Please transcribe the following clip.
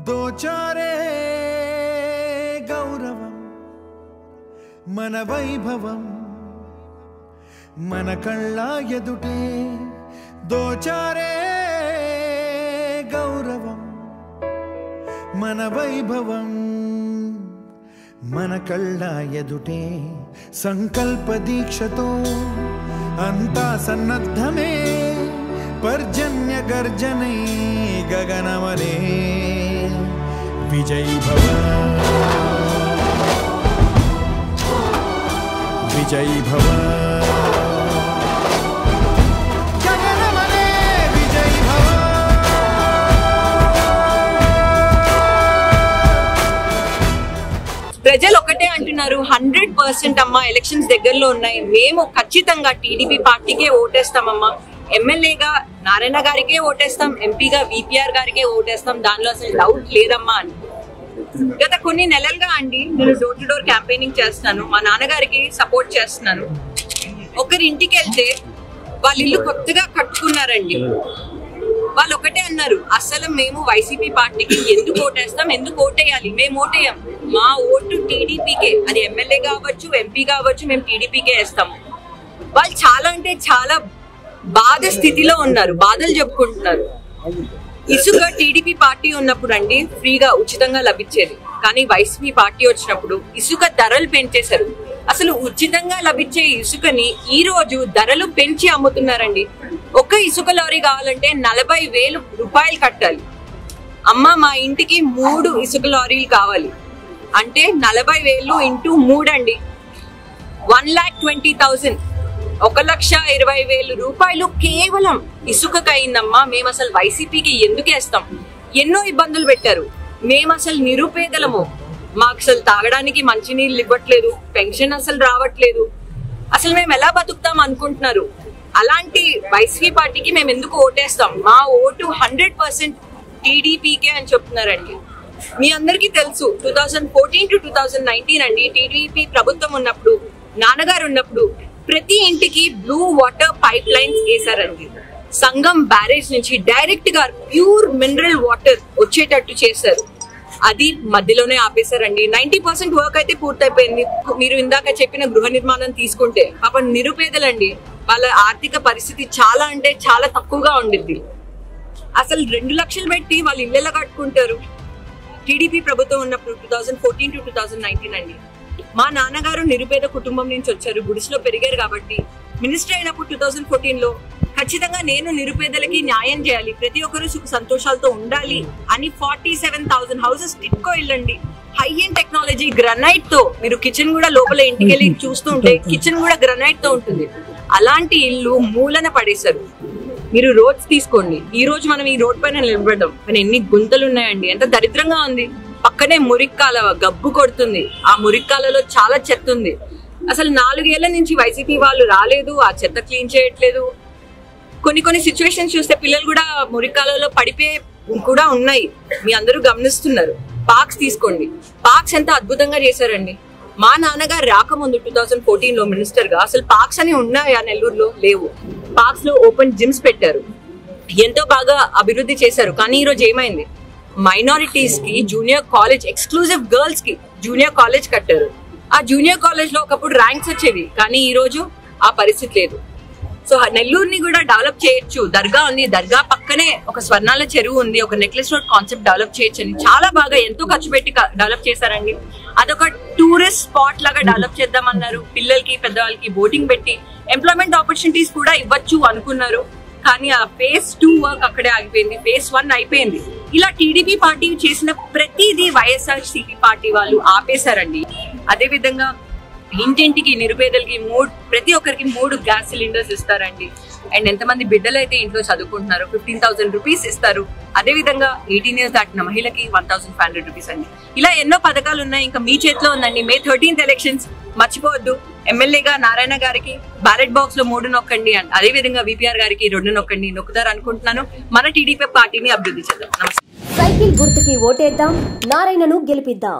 దోచారే గౌరవం మన వైభవం మన కళ్ళ ఎదుటే దోచారే గౌరవం మన వైభవం మన కళ్ళ ఎదుటే సంకల్ప దీక్షతో అంతా సన్నద్ధమే पर्जन्य गर्जने गगनमने विजयी भव विजयी भव गगनमने विजयी भव ప్రజలు ఒకటే అంటున్నారు 100% అమ్మా ఎలక్షన్స్ దగ్గరలో ఉన్నాయి మేము ఖచ్చితంగా టీడీపీ పార్టీకే ఓటేస్తామమ్మా ఎమ్మెల్యేగా నారాయణ గారికే ఓటేస్తాం ఎంపీగా విపిఆర్ గారికే ఓటేస్తాం దానిలో అసలు డౌట్ లేదమ్మా అని గత కొన్ని నెలలుగా అండి నేను డోర్ టు డోర్ క్యాంపెయినింగ్ చేస్తున్నాను మా నాన్నగారికి సపోర్ట్ చేస్తున్నాను ఒకరి ఇంటికి వెళ్తే వాళ్ళ ఇల్లు కొత్తగా కట్టుకున్నారండి వాళ్ళు ఒకటే అన్నారు అసలు మేము వైసీపీ పార్టీకి ఎందుకు ఓటేస్తాం ఎందుకు ఓటేయాలి మేము ఓటేయం మా ఓటు టీడీపీకే అది ఎమ్మెల్యే కావచ్చు ఎంపీ కావచ్చు మేము టీడీపీకే వేస్తాము వాళ్ళు చాలా అంటే చాలా బాధ స్థితిలో ఉన్నారు బాధలు చెప్పుకుంటున్నారు ఇసుక టీడీపీ పార్టీ ఉన్నప్పుడు అండి ఫ్రీగా ఉచితంగా లభించేది కానీ వైసీపీ పార్టీ వచ్చినప్పుడు ఇసుక ధరలు పెంచేశారు అసలు ఉచితంగా లభించే ఇసుకని ఈ రోజు ధరలు పెంచి అమ్ముతున్నారండి ఒక ఇసుక లారీ కావాలంటే 40,000 రూపాయలు కట్టాలి అమ్మ మా ఇంటికి 3 ఇసుక లారీలు కావాలి అంటే 40,000 ఇంటూ 3 అండి 1,20,000 1,20,000 రూపాయలు కేవలం ఇసుకకు అయిందమ్మా మేము అసలు వైసీపీకి ఎందుకు వేస్తాం ఎన్నో ఇబ్బందులు పెట్టారు మేము అసలు నిరుపేదలము మాకు అసలు తాగడానికి మంచినీళ్ళు ఇవ్వట్లేదు పెన్షన్ అసలు రావట్లేదు అసలు మేము ఎలా బతుకుతాం అనుకుంటున్నారు అలాంటి వైసీపీ పార్టీకి మేము ఎందుకు ఓటేస్తాం మా ఓటు 100% టీడీపీకే అని చెప్తున్నారండి మీ అందరికీ తెలుసు 2014 to 2019 అండి టీడీపీ ప్రభుత్వం ఉన్నప్పుడు నాన్నగారు ఉన్నప్పుడు ప్రతి ఇంటికి బ్లూ వాటర్ పైప్ లైన్స్ వేసారండి సంగం బ్యారేజ్ నుంచి డైరెక్ట్ గా ప్యూర్ మినరల్ వాటర్ వచ్చేటట్టు చేశారు అది మధ్యలోనే ఆపేశారండి 90% వర్క్ అయితే పూర్తయిపోయింది మీరు ఇందాక చెప్పిన గృహ నిర్మాణం తీసుకుంటే పాపం నిరుపేదలండి వాళ్ళ ఆర్థిక పరిస్థితి చాలా అంటే చాలా తక్కువగా ఉండిద్ది అసలు 2 లక్షలు పెట్టి వాళ్ళు ఇళ్ళలో కట్టుకుంటారు టీడీపీ ప్రభుత్వం ఉన్నప్పుడు 2014 to 2019 అండి మా నాన్నగారు నిరుపేద కుటుంబం నుంచి వచ్చారు గుడిసెలో పెరిగారు కాబట్టి మినిస్టర్ అయినప్పుడు 2014 లో ఖచ్చితంగా నేను నిరుపేదలకి న్యాయం చేయాలి ప్రతి ఒక్కరు సుఖ సంతోషాలతో ఉండాలి అని 47,000 హౌసెస్ టిట్కో ఇల్లండి హై ఎండ్ టెక్నాలజీ గ్రనైట్ తో మీరు కిచెన్ కూడా లోపల ఇంటికి వెళ్ళి చూస్తుంటే కిచెన్ కూడా గ్రనైట్ తో ఉంటుంది అలాంటి ఇల్లు మూలన పడేశారు మీరు రోడ్స్ తీసుకోండి ఈ రోజు మనం ఈ రోడ్ పైన నిలబడడం కానీ ఎన్ని గుంతలు ఉన్నాయండి ఎంత దరిద్రంగా ఉంది పక్కనే మురిక్కాల గబ్బు కొడుతుంది ఆ మురిక్కాలలో చాలా చెత్త ఉంది అసలు 4 ఏళ్ల నుంచి వైసీపీ వాళ్ళు రాలేదు ఆ చెత్త క్లీన్ చేయట్లేదు కొన్ని సిచ్యువేషన్స్ చూస్తే పిల్లలు కూడా మురిక్కాలలో పడిపోయి కూడా ఉన్నాయి మీ అందరూ గమనిస్తున్నారు పార్క్స్ తీసుకోండి పార్క్స్ ఎంత అద్భుతంగా చేశారండి మా నాన్నగారు రాకముందు 2014 లో మినిస్టర్ గా అసలు పార్క్స్ అని ఉన్నాయా నెల్లూరులో లేవు పార్క్స్ లో ఓపెన్ జిమ్స్ పెట్టారు ఎంతో బాగా అభివృద్ధి చేశారు కానీ ఈ రోజు ఏమైంది మైనారిటీస్ కి జూనియర్ కాలేజ్ ఎక్స్క్లూజివ్ గర్ల్స్ కి జూనియర్ కాలేజ్ కట్టారు ఆ జూనియర్ కాలేజ్ లో ఒకప్పుడు ర్యాంక్స్ వచ్చేవి కానీ ఈ రోజు ఆ పరిస్థితి లేదు సో నెల్లూరుని కూడా డెవలప్ చేయొచ్చు దర్గా ఉంది దర్గా పక్కనే ఒక స్వర్ణాల చెరువు ఉంది ఒక నెక్లెస్ రోడ్ కాన్సెప్ట్ డెవలప్ చేయొచ్చు అని చాలా బాగా ఎంతో ఖర్చు పెట్టి డెవలప్ చేశారండి అదొక టూరిస్ట్ స్పాట్ లాగా డెవలప్ చేద్దామన్నారు పిల్లలకి పెద్దవాళ్ళకి బోటింగ్ పెట్టి ఎంప్లాయ్మెంట్ ఆపర్చునిటీస్ కూడా ఇవ్వచ్చు అనుకున్నారు కానీ ఆ phase 2 వర్క్ అక్కడే ఆగిపోయింది phase 1 అయిపోయింది ఇలా టీడీపీ పార్టీ చేసిన ప్రతిదీ వైఎస్ఆర్సీపీ పార్టీ వాళ్ళు ఆపేశారండి అదే విధంగా ఇంటింటికి నిరుపేదలకి ప్రతి ఒక్కరికి 3 గ్యాస్ సిలిండర్స్ ఇస్తారండి అండ్ ఎంతమంది బిడ్డలు అయితే ఇంట్లో చదువుకుంటున్నారు 15,000 రూపీస్ ఇస్తారు అదే విధంగా 18 years దాటిన మహిళకి 1,500 రూపీస్ అండి ఇలా ఎన్నో పథకాలు ఉన్నాయి ఇంకా మీ చేతిలో ఉందండి May 13th ఎలక్షన్స్ మర్చిపోవద్దు ఎమ్మెల్యేగా నారాయణ గారికి బ్యాలెట్ బాక్స్ లో 3 నొక్కండి అండ్ అదే విధంగా విపిఆర్ గారికి 2 నొక్కండి నొక్కుతారు అనుకుంటున్నాను మన టీడీపీ పార్టీని అభివృద్ధి చేద్దాం నమస్తే సైకిల్ గుర్తుకి ఓటేద్దాం నారాయణను గెలిపిద్దాం